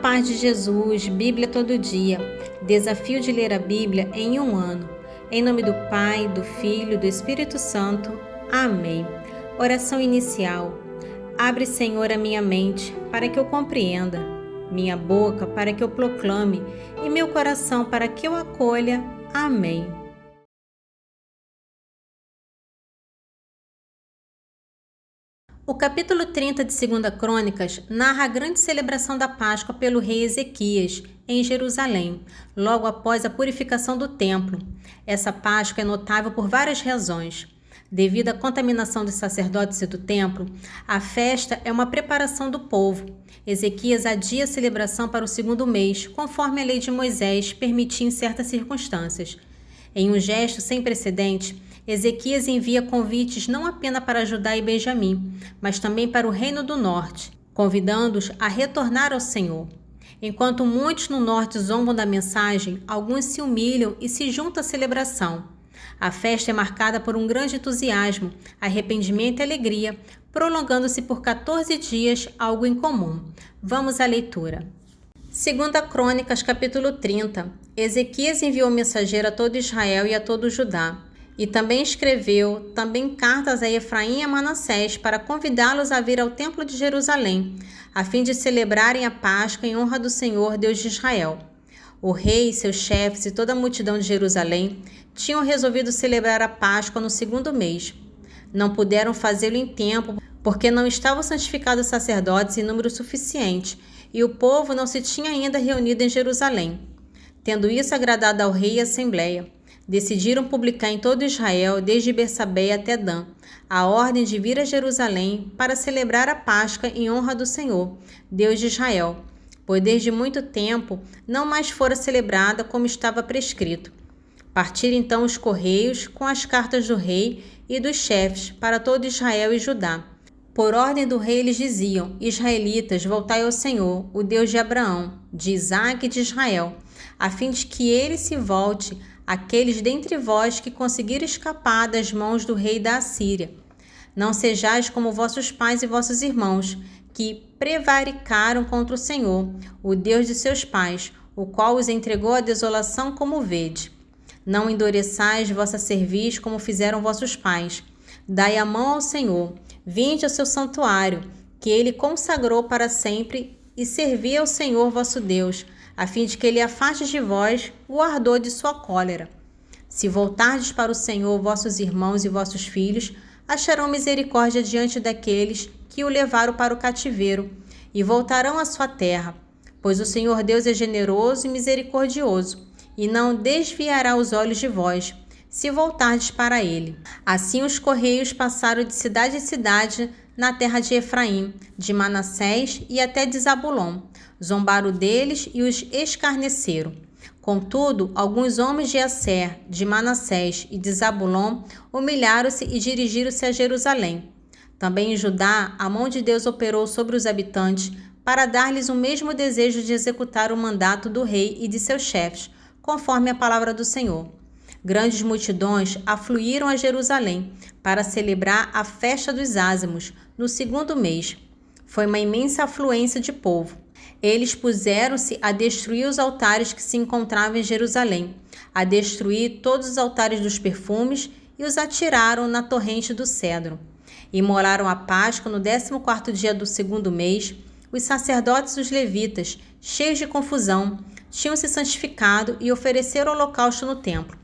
paz de Jesus, Bíblia todo dia. Desafio de ler a Bíblia em um ano. Em nome do Pai, do Filho e do Espírito Santo. Amém. Oração inicial. Abre, Senhor, a minha mente para que eu compreenda, minha boca para que eu proclame e meu coração para que eu acolha. Amém. O capítulo 30 de 2 Crônicas narra a grande celebração da Páscoa pelo rei Ezequias, em Jerusalém, logo após a purificação do templo. Essa Páscoa é notável por várias razões. Devido à contaminação dos sacerdotes e do templo, a festa é uma preparação do povo. Ezequias adia a celebração para o segundo mês, conforme a lei de Moisés permitia em certas circunstâncias. Em um gesto sem precedente, Ezequias envia convites não apenas para Judá e Benjamim, mas também para o Reino do Norte, convidando-os a retornar ao Senhor. Enquanto muitos no norte zombam da mensagem, alguns se humilham e se juntam à celebração. A festa é marcada por um grande entusiasmo, arrependimento e alegria, prolongando-se por 14 dias, algo incomum. Vamos à leitura. 2 Crônicas, capítulo 30. Ezequias enviou mensageiro a todo Israel e a todo Judá. E também escreveu cartas a Efraim e a Manassés para convidá-los a vir ao templo de Jerusalém, a fim de celebrarem a Páscoa em honra do Senhor, Deus de Israel. O rei, seus chefes e toda a multidão de Jerusalém tinham resolvido celebrar a Páscoa no segundo mês. Não puderam fazê-lo em tempo, porque não estavam santificados sacerdotes em número suficiente, e o povo não se tinha ainda reunido em Jerusalém. Tendo isso agradado ao rei e à assembleia, decidiram publicar em todo Israel, desde Bersabé até Dan, a ordem de vir a Jerusalém para celebrar a Páscoa em honra do Senhor, Deus de Israel, pois desde muito tempo não mais fora celebrada como estava prescrito. Partiram então os correios com as cartas do rei e dos chefes para todo Israel e Judá. Por ordem do rei eles diziam: Israelitas, voltai ao Senhor, o Deus de Abraão, de Isaque e de Israel, a fim de que ele se volte aqueles dentre vós que conseguiram escapar das mãos do rei da Assíria. Não sejais como vossos pais e vossos irmãos, que prevaricaram contra o Senhor, o Deus de seus pais, o qual os entregou à desolação como vede. Não endureçais vossa cerviz como fizeram vossos pais. Dai a mão ao Senhor, vinde ao seu santuário, que ele consagrou para sempre, e servi ao Senhor vosso Deus, a fim de que ele afaste de vós o ardor de sua cólera. Se voltardes para o Senhor, vossos irmãos e vossos filhos acharão misericórdia diante daqueles que o levaram para o cativeiro, e voltarão à sua terra, pois o Senhor Deus é generoso e misericordioso, e não desviará os olhos de vós, se voltardes para ele. Assim os correios passaram de cidade em cidade na terra de Efraim, de Manassés e até de Zabulon. Zombaram deles e os escarneceram. Contudo, alguns homens de Asser, de Manassés e de Zabulon humilharam-se e dirigiram-se a Jerusalém. Também em Judá, a mão de Deus operou sobre os habitantes para dar-lhes o mesmo desejo de executar o mandato do rei e de seus chefes, conforme a palavra do Senhor. Grandes multidões afluíram a Jerusalém para celebrar a festa dos ázimos, no segundo mês. Foi uma imensa afluência de povo. Eles puseram-se a destruir os altares que se encontravam em Jerusalém, a destruir todos os altares dos perfumes e os atiraram na torrente do Cedro. Imolaram a Páscoa no 14º dia do segundo mês. Os sacerdotes e os levitas, cheios de confusão, tinham se santificado e ofereceram holocausto no templo.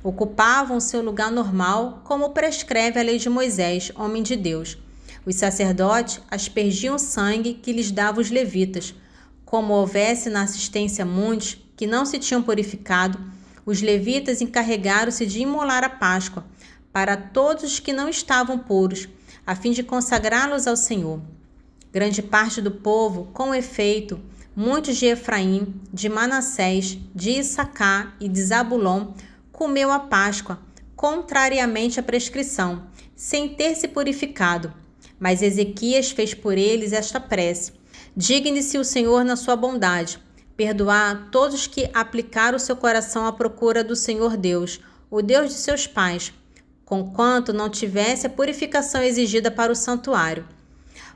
Ocupavam seu lugar normal, como prescreve a lei de Moisés, homem de Deus. Os sacerdotes aspergiam o sangue que lhes dava os levitas. Como houvesse na assistência muitos que não se tinham purificado, os levitas encarregaram-se de imolar a Páscoa para todos os que não estavam puros, a fim de consagrá-los ao Senhor. Grande parte do povo, com efeito, muitos de Efraim, de Manassés, de Issacar e de Zabulon, comeu a Páscoa, contrariamente à prescrição, sem ter se purificado. Mas Ezequias fez por eles esta prece: digne-se o Senhor na sua bondade, perdoar a todos que aplicaram o seu coração à procura do Senhor Deus, o Deus de seus pais, conquanto não tivesse a purificação exigida para o santuário.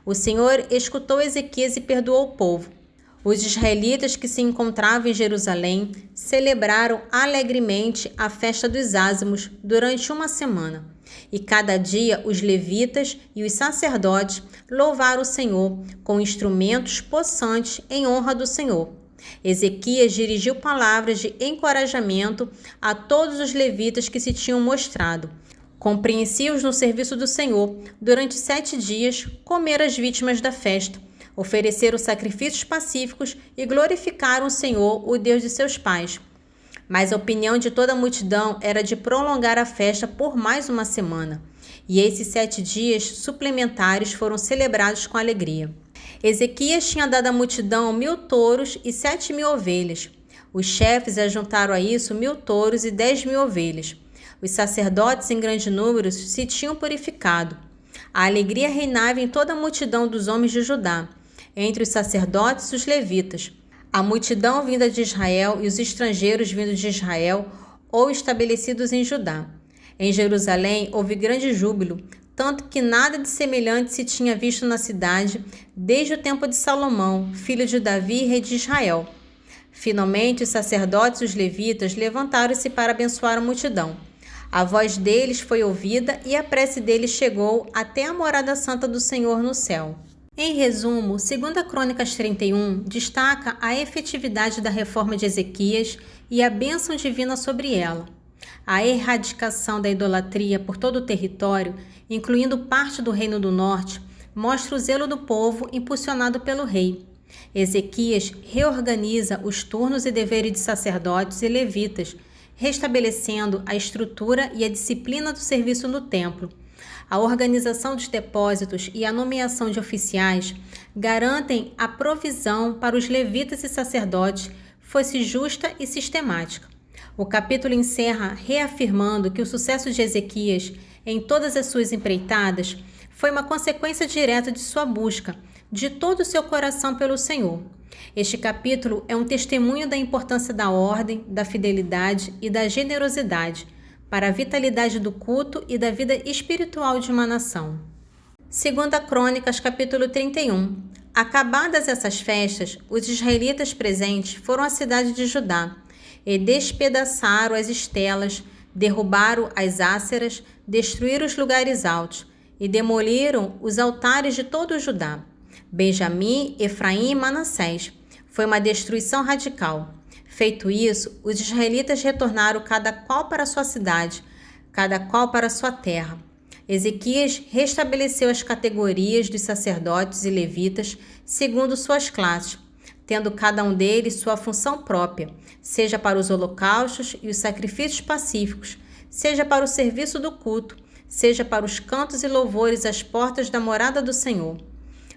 O Senhor escutou Ezequias e perdoou o povo. Os israelitas que se encontravam em Jerusalém celebraram alegremente a festa dos ázimos durante uma semana. E cada dia os levitas e os sacerdotes louvaram o Senhor com instrumentos possantes em honra do Senhor. Ezequias dirigiu palavras de encorajamento a todos os levitas que se tinham mostrado compreensivos no serviço do Senhor. Durante 7 dias, comeram as vítimas da festa, ofereceram sacrifícios pacíficos e glorificaram o Senhor, o Deus de seus pais. Mas a opinião de toda a multidão era de prolongar a festa por mais uma semana, e esses 7 dias suplementares foram celebrados com alegria. Ezequias tinha dado à multidão 1.000 touros e 7.000 ovelhas. Os chefes ajuntaram a isso 1.000 touros e 10.000 ovelhas. Os sacerdotes em grande número se tinham purificado. A alegria reinava em toda a multidão dos homens de Judá, entre os sacerdotes e os levitas. A multidão vinda de Israel e os estrangeiros vindos de Israel ou estabelecidos em Judá. Em Jerusalém houve grande júbilo, tanto que nada de semelhante se tinha visto na cidade desde o tempo de Salomão, filho de Davi, rei de Israel. Finalmente, os sacerdotes e os levitas levantaram-se para abençoar a multidão. A voz deles foi ouvida e a prece deles chegou até a morada santa do Senhor no céu. Em resumo, 2 Crônicas 31 destaca a efetividade da reforma de Ezequias e a bênção divina sobre ela. A erradicação da idolatria por todo o território, incluindo parte do Reino do Norte, mostra o zelo do povo impulsionado pelo rei. Ezequias reorganiza os turnos e deveres de sacerdotes e levitas, restabelecendo a estrutura e a disciplina do serviço no templo. A organização dos depósitos e a nomeação de oficiais garantem a provisão para os levitas e sacerdotes fosse justa e sistemática. O capítulo encerra reafirmando que o sucesso de Ezequias em todas as suas empreitadas foi uma consequência direta de sua busca, de todo o seu coração pelo Senhor. Este capítulo é um testemunho da importância da ordem, da fidelidade e da generosidade para a vitalidade do culto e da vida espiritual de uma nação. 2 Crônicas, capítulo 31. Acabadas essas festas, os israelitas presentes foram à cidade de Judá e despedaçaram as estelas, derrubaram as áceras, destruíram os lugares altos e demoliram os altares de todo o Judá, Benjamim, Efraim e Manassés. Foi uma destruição radical. Feito isso, os israelitas retornaram cada qual para sua cidade, cada qual para sua terra. Ezequias restabeleceu as categorias dos sacerdotes e levitas segundo suas classes, tendo cada um deles sua função própria, seja para os holocaustos e os sacrifícios pacíficos, seja para o serviço do culto, seja para os cantos e louvores às portas da morada do Senhor.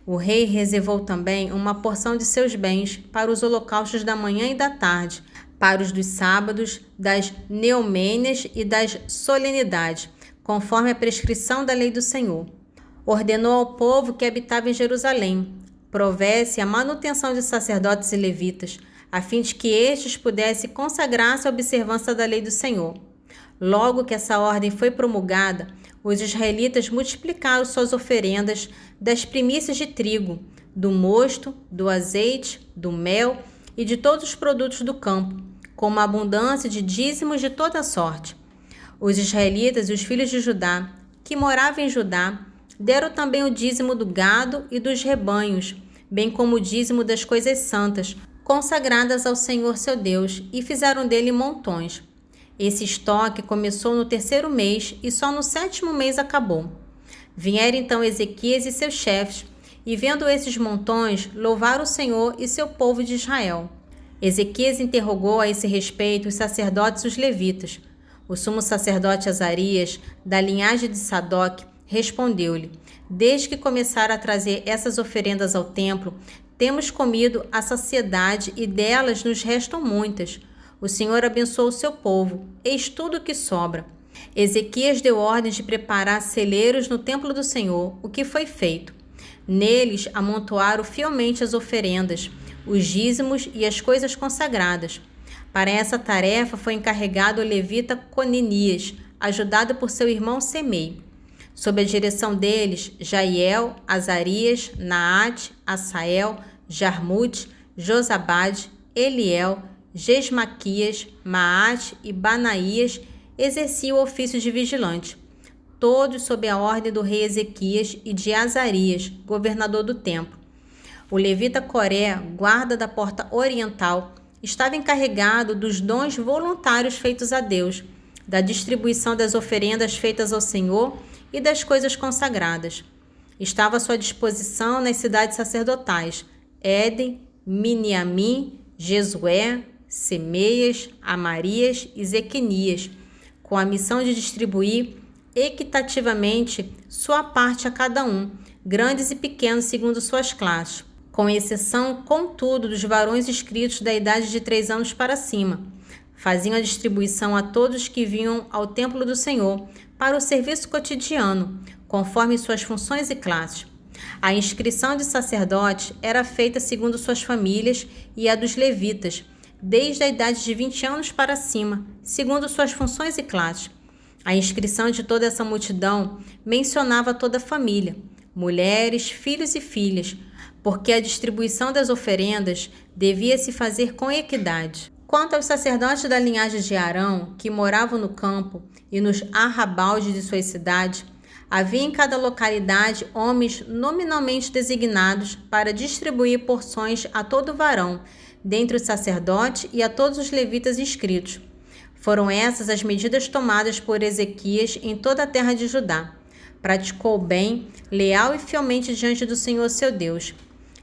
O rei reservou também uma porção de seus bens para os holocaustos da manhã e da tarde, para os dos sábados, das neomênias e das solenidades, conforme a prescrição da lei do Senhor. Ordenou ao povo que habitava em Jerusalém, provesse a manutenção de sacerdotes e levitas, a fim de que estes pudessem consagrar-se à observância da lei do Senhor. Logo que essa ordem foi promulgada, os israelitas multiplicaram suas oferendas das primícias de trigo, do mosto, do azeite, do mel e de todos os produtos do campo, com uma abundância de dízimos de toda sorte. Os israelitas e os filhos de Judá, que moravam em Judá, deram também o dízimo do gado e dos rebanhos, bem como o dízimo das coisas santas, consagradas ao Senhor seu Deus, e fizeram dele montões. Esse estoque começou no 3º mês e só no 7º mês acabou. Vieram então Ezequias e seus chefes, e vendo esses montões, louvaram o Senhor e seu povo de Israel. Ezequias interrogou a esse respeito os sacerdotes e os levitas. O sumo sacerdote Azarias, da linhagem de Sadoc, respondeu-lhe: desde que começaram a trazer essas oferendas ao templo, temos comido a saciedade e delas nos restam muitas. O Senhor abençoou o seu povo, eis tudo o que sobra. Ezequias deu ordem de preparar celeiros no templo do Senhor, o que foi feito. Neles amontoaram fielmente as oferendas, os dízimos e as coisas consagradas. Para essa tarefa foi encarregado o levita Coninias, ajudado por seu irmão Semei. Sob a direção deles, Jaiel, Azarias, Naate, Asael, Jarmute, Josabade, Eliel, Gesmaquias, Maate e Banaías exerciam o ofício de vigilante, todos sob a ordem do rei Ezequias e de Azarias, governador do templo. O levita Coré, guarda da porta oriental, estava encarregado dos dons voluntários feitos a Deus, da distribuição das oferendas feitas ao Senhor e das coisas consagradas. Estava à sua disposição nas cidades sacerdotais, Éden, Miniamim, Jesué, Semeias, Amarias e Zequenias, com a missão de distribuir equitativamente sua parte a cada um, grandes e pequenos segundo suas classes, com exceção, contudo, dos varões inscritos da idade de 3 anos para cima. Faziam a distribuição a todos que vinham ao templo do Senhor para o serviço cotidiano, conforme suas funções e classes. A inscrição de sacerdotes era feita segundo suas famílias e a dos levitas, desde a idade de 20 anos para cima, segundo suas funções e classes. A inscrição de toda essa multidão mencionava toda a família, mulheres, filhos e filhas, porque a distribuição das oferendas devia se fazer com equidade. Quanto aos sacerdotes da linhagem de Arão, que moravam no campo e nos arrabaldes de suas cidades, havia em cada localidade homens nominalmente designados para distribuir porções a todo varão, dentre os sacerdotes e a todos os levitas inscritos. Foram essas as medidas tomadas por Ezequias em toda a terra de Judá. Praticou o bem, leal e fielmente diante do Senhor seu Deus,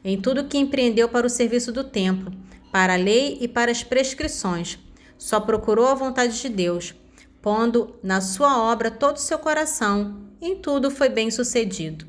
em tudo que empreendeu para o serviço do templo, para a lei e para as prescrições. Só procurou a vontade de Deus, pondo na sua obra todo o seu coração. Em tudo foi bem sucedido.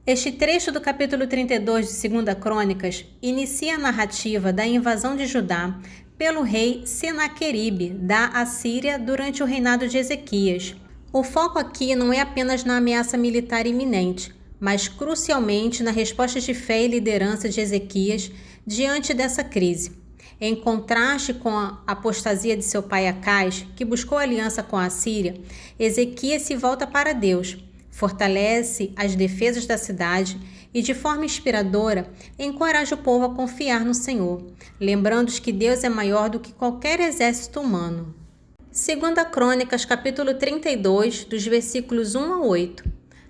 Este trecho do capítulo 32 de 2 Crônicas inicia a narrativa da invasão de Judá pelo rei Senaqueribe da Assíria durante o reinado de Ezequias. O foco aqui não é apenas na ameaça militar iminente, mas crucialmente na resposta de fé e liderança de Ezequias diante dessa crise. Em contraste com a apostasia de seu pai Acais, que buscou aliança com a Assíria, Ezequias se volta para Deus, fortalece as defesas da cidade e, de forma inspiradora, encoraja o povo a confiar no Senhor, lembrando-os que Deus é maior do que qualquer exército humano. 2 Crônicas, capítulo 32, dos versículos 1 a 8.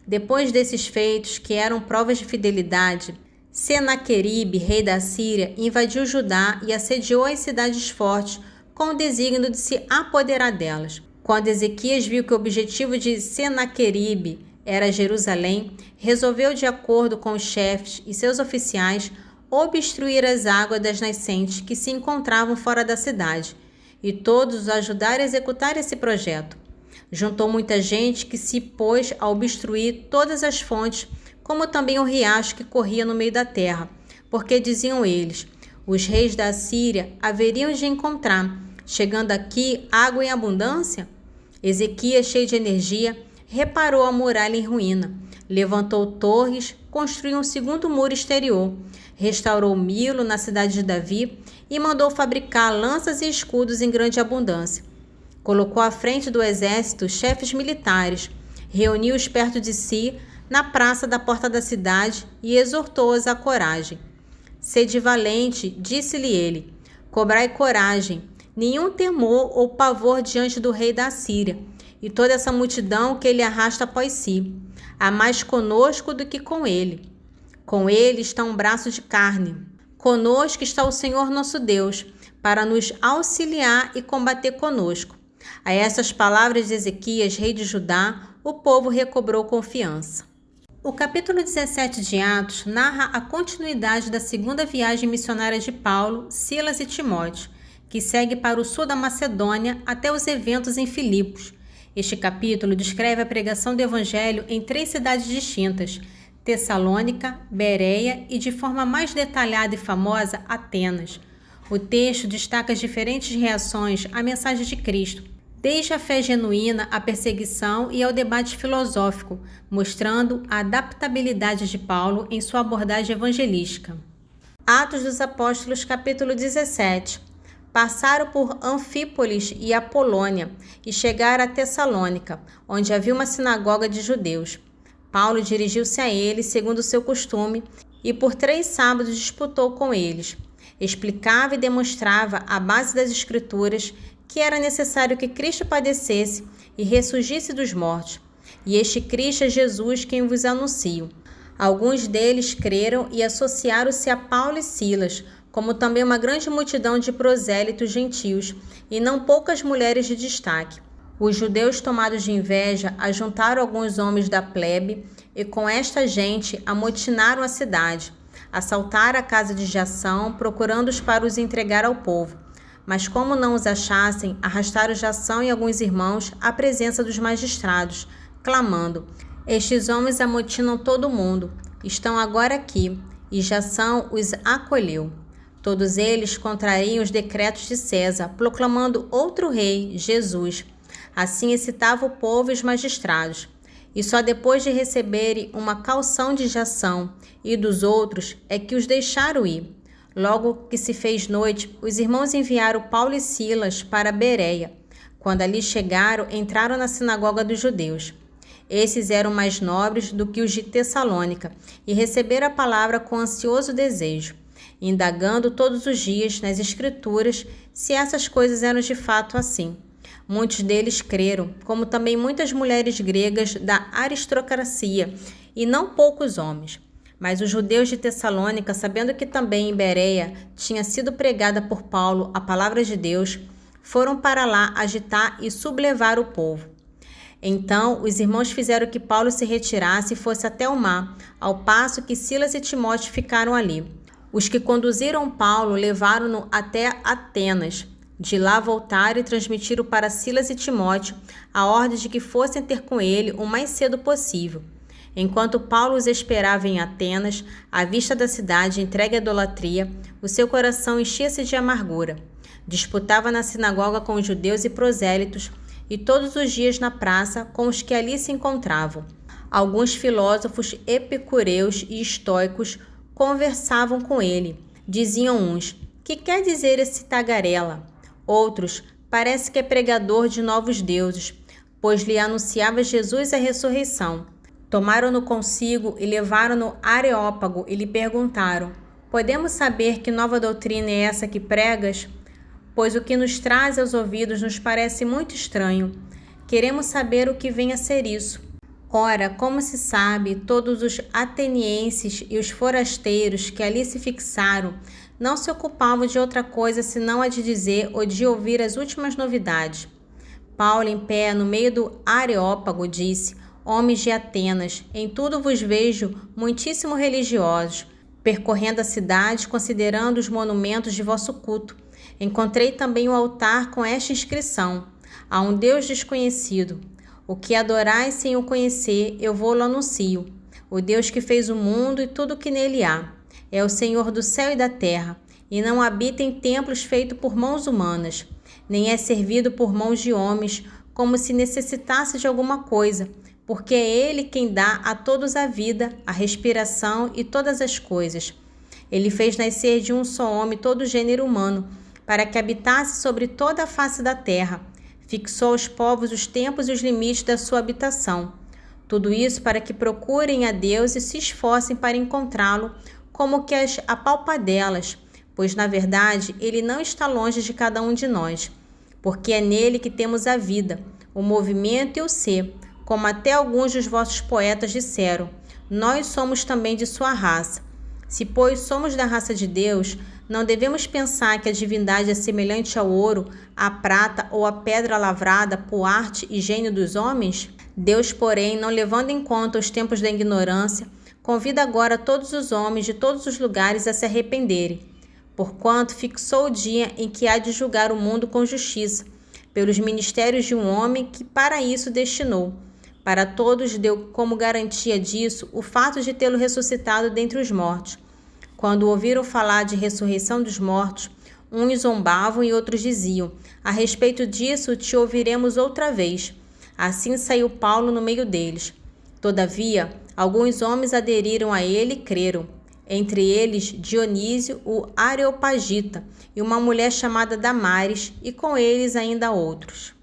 Depois desses feitos, que eram provas de fidelidade, Senaqueribe, rei da Síria, invadiu Judá e assediou as cidades fortes com o desígnio de se apoderar delas. Quando Ezequias viu que o objetivo de Senaqueribe era Jerusalém, resolveu, de acordo com os chefes e seus oficiais, obstruir as águas das nascentes que se encontravam fora da cidade, e todos os ajudaram a executar esse projeto. Juntou muita gente que se pôs a obstruir todas as fontes, como também o riacho que corria no meio da terra, porque diziam eles: os reis da Síria haveriam de encontrar, chegando aqui, água em abundância? Ezequias, cheio de energia, reparou a muralha em ruína, levantou torres, construiu um segundo muro exterior, restaurou Milo na cidade de Davi e mandou fabricar lanças e escudos em grande abundância. Colocou à frente do exército chefes militares, reuniu-os perto de si na praça da porta da cidade e exortou-os à coragem. Sede valente, disse-lhe ele, cobrai coragem, nenhum temor ou pavor diante do rei da Síria, e toda essa multidão que ele arrasta após si. Há mais conosco do que com ele. Com ele está um braço de carne. Conosco está o Senhor nosso Deus, para nos auxiliar e combater conosco. A essas palavras de Ezequias, rei de Judá, o povo recobrou confiança. O capítulo 17 de Atos narra a continuidade da segunda viagem missionária de Paulo, Silas e Timóteo, que segue para o sul da Macedônia até os eventos em Filipos. Este capítulo descreve a pregação do evangelho em 3 cidades distintas, Tessalônica, Bereia e, de forma mais detalhada e famosa, Atenas. O texto destaca as diferentes reações à mensagem de Cristo, desde a fé genuína à perseguição e ao debate filosófico, mostrando a adaptabilidade de Paulo em sua abordagem evangelística. Atos dos Apóstolos, capítulo 17. Passaram por Anfípolis e Apolônia e chegaram a Tessalônica, onde havia uma sinagoga de judeus. Paulo dirigiu-se a eles segundo o seu costume e por 3 sábados disputou com eles. explicava e demonstrava à base das Escrituras que era necessário que Cristo padecesse e ressurgisse dos mortos. E este Cristo é Jesus quem vos anuncio. Alguns deles creram e associaram-se a Paulo e Silas, como também uma grande multidão de prosélitos gentios, e não poucas mulheres de destaque. Os judeus, tomados de inveja, ajuntaram alguns homens da plebe e com esta gente amotinaram a cidade. Assaltaram a casa de Jação, procurando-os para os entregar ao povo. Mas como não os achassem, arrastaram Jação e alguns irmãos à presença dos magistrados, clamando: estes homens amotinam todo mundo, estão agora aqui. E Jação os acolheu. Todos eles contrariam os decretos de César, proclamando outro rei, Jesus. Assim excitava o povo e os magistrados. E só depois de receberem uma caução de Jação e dos outros é que os deixaram ir. Logo que se fez noite, os irmãos enviaram Paulo e Silas para Bereia. Quando ali chegaram, entraram na sinagoga dos judeus. Esses eram mais nobres do que os de Tessalônica e receberam a palavra com ansioso desejo, indagando todos os dias nas Escrituras se essas coisas eram de fato assim. Muitos deles creram, como também muitas mulheres gregas da aristocracia, e não poucos homens. Mas os judeus de Tessalônica, sabendo que também em Bereia tinha sido pregada por Paulo a palavra de Deus, foram para lá agitar e sublevar o povo. Então os irmãos fizeram que Paulo se retirasse e fosse até o mar, ao passo que Silas e Timóteo ficaram ali. Os que conduziram Paulo levaram-no até Atenas. De lá voltaram e transmitiram para Silas e Timóteo a ordem de que fossem ter com ele o mais cedo possível. Enquanto Paulo os esperava em Atenas, à vista da cidade entregue à idolatria, o seu coração enchia-se de amargura. Disputava na sinagoga com os judeus e prosélitos, e todos os dias na praça com os que ali se encontravam. Alguns filósofos epicureus e estoicos conversavam com ele. Diziam uns: que quer dizer esse tagarela? Outros: parece que é pregador de novos deuses, pois lhe anunciava Jesus a ressurreição. Tomaram-no consigo e levaram-no a Areópago e lhe perguntaram: podemos saber que nova doutrina é essa que pregas? Pois o que nos traz aos ouvidos nos parece muito estranho. Queremos saber o que vem a ser isso. Ora, como se sabe, todos os atenienses e os forasteiros que ali se fixaram não se ocupavam de outra coisa senão a de dizer ou de ouvir as últimas novidades. Paulo, em pé no meio do Areópago, disse: homens de Atenas, em tudo vos vejo muitíssimo religiosos, percorrendo a cidade, considerando os monumentos de vosso culto. Encontrei também o altar com esta inscrição: a um Deus desconhecido. O que adorais sem o conhecer, eu vou-lo anuncio. O Deus que fez o mundo e tudo o que nele há. É o Senhor do céu e da terra, e não habita em templos feitos por mãos humanas, nem é servido por mãos de homens, como se necessitasse de alguma coisa, porque é Ele quem dá a todos a vida, a respiração e todas as coisas. Ele fez nascer de um só homem todo o gênero humano, para que habitasse sobre toda a face da terra. Fixou aos povos os tempos e os limites da sua habitação. Tudo isso para que procurem a Deus e se esforcem para encontrá-lo, como que as apalpadelas, pois na verdade ele não está longe de cada um de nós, porque é nele que temos a vida, o movimento e o ser, como até alguns dos vossos poetas disseram: nós somos também de sua raça. Se, pois, somos da raça de Deus, não devemos pensar que a divindade é semelhante ao ouro, à prata ou à pedra lavrada por arte e gênio dos homens? Deus, porém, não levando em conta os tempos da ignorância, convida agora todos os homens de todos os lugares a se arrependerem, porquanto fixou o dia em que há de julgar o mundo com justiça, pelos ministérios de um homem que para isso destinou. Para todos deu como garantia disso o fato de tê-lo ressuscitado dentre os mortos. Quando ouviram falar de ressurreição dos mortos, uns zombavam e outros diziam: a respeito disso te ouviremos outra vez. Assim saiu Paulo no meio deles. Todavia, alguns homens aderiram a ele e creram, entre eles Dionísio, o Areopagita, e uma mulher chamada Damares, e com eles ainda outros.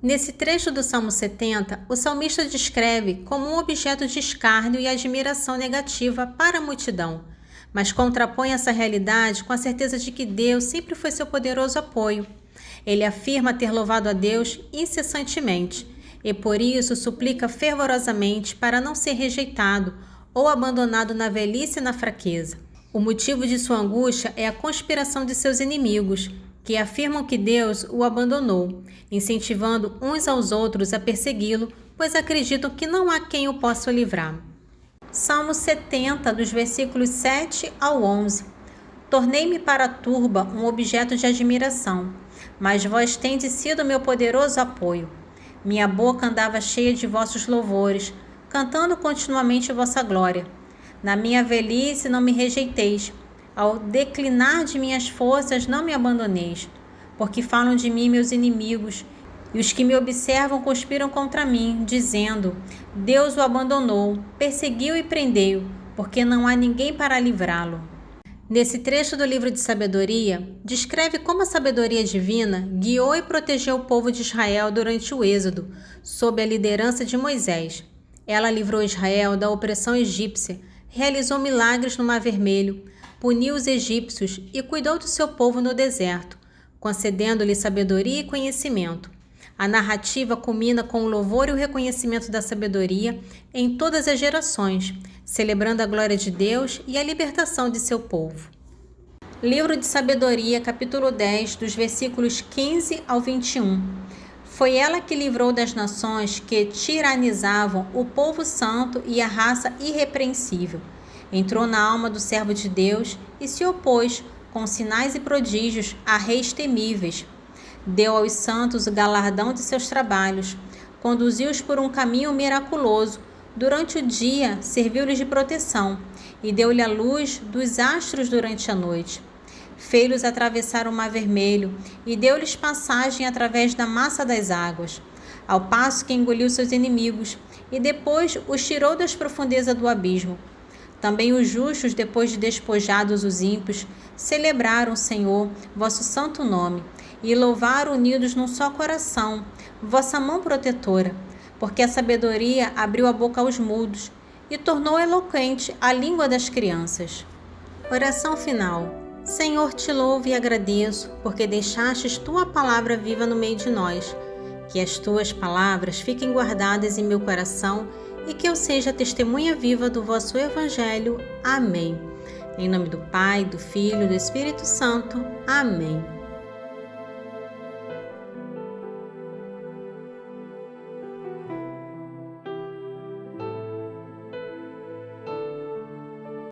Nesse trecho do Salmo 70, o salmista descreve como um objeto de escárnio e admiração negativa para a multidão. mas contrapõe essa realidade com a certeza de que Deus sempre foi seu poderoso apoio. Ele afirma ter louvado a Deus incessantemente e por isso suplica fervorosamente para não ser rejeitado ou abandonado na velhice e na fraqueza. O motivo de sua angústia é a conspiração de seus inimigos, que afirmam que Deus o abandonou, incentivando uns aos outros a persegui-lo, pois acreditam que não há quem o possa livrar. Salmo 70, dos versículos 7 ao 11. Tornei-me para a turba um objeto de admiração, mas vós tendes sido meu poderoso apoio. Minha boca andava cheia de vossos louvores, cantando continuamente vossa glória. Na minha velhice não me rejeiteis, ao declinar de minhas forças não me abandoneis, porque falam de mim meus inimigos, e os que me observam conspiram contra mim, dizendo: Deus o abandonou, perseguiu e prendeu, porque não há ninguém para livrá-lo. Nesse trecho do livro de Sabedoria, descreve como a sabedoria divina guiou e protegeu o povo de Israel durante o Êxodo, sob a liderança de Moisés. Ela livrou Israel da opressão egípcia, realizou milagres no Mar Vermelho, puniu os egípcios e cuidou do seu povo no deserto, concedendo-lhe sabedoria e conhecimento. A narrativa culmina com o louvor e o reconhecimento da sabedoria em todas as gerações, celebrando a glória de Deus e a libertação de seu povo. Livro de Sabedoria, capítulo 10, dos versículos 15 ao 21. Foi ela que livrou das nações que tiranizavam o povo santo e a raça irrepreensível. Entrou na alma do servo de Deus e se opôs, com sinais e prodígios, a reis temíveis. Deu aos santos o galardão de seus trabalhos, conduziu-os por um caminho miraculoso, durante o dia serviu-lhes de proteção e deu-lhe a luz dos astros durante a noite. Fez-los atravessar o Mar Vermelho e deu-lhes passagem através da massa das águas, ao passo que engoliu seus inimigos e depois os tirou das profundezas do abismo. Também os justos, depois de despojados os ímpios, celebraram, Senhor, vosso santo nome, e louvaram unidos num só coração, vossa mão protetora, porque a sabedoria abriu a boca aos mudos e tornou eloquente a língua das crianças. Oração final. Senhor, te louvo e agradeço, porque deixastes tua palavra viva no meio de nós. Que as tuas palavras fiquem guardadas em meu coração e que eu seja testemunha viva do vosso Evangelho. Amém. Em nome do Pai, do Filho e do Espírito Santo. Amém.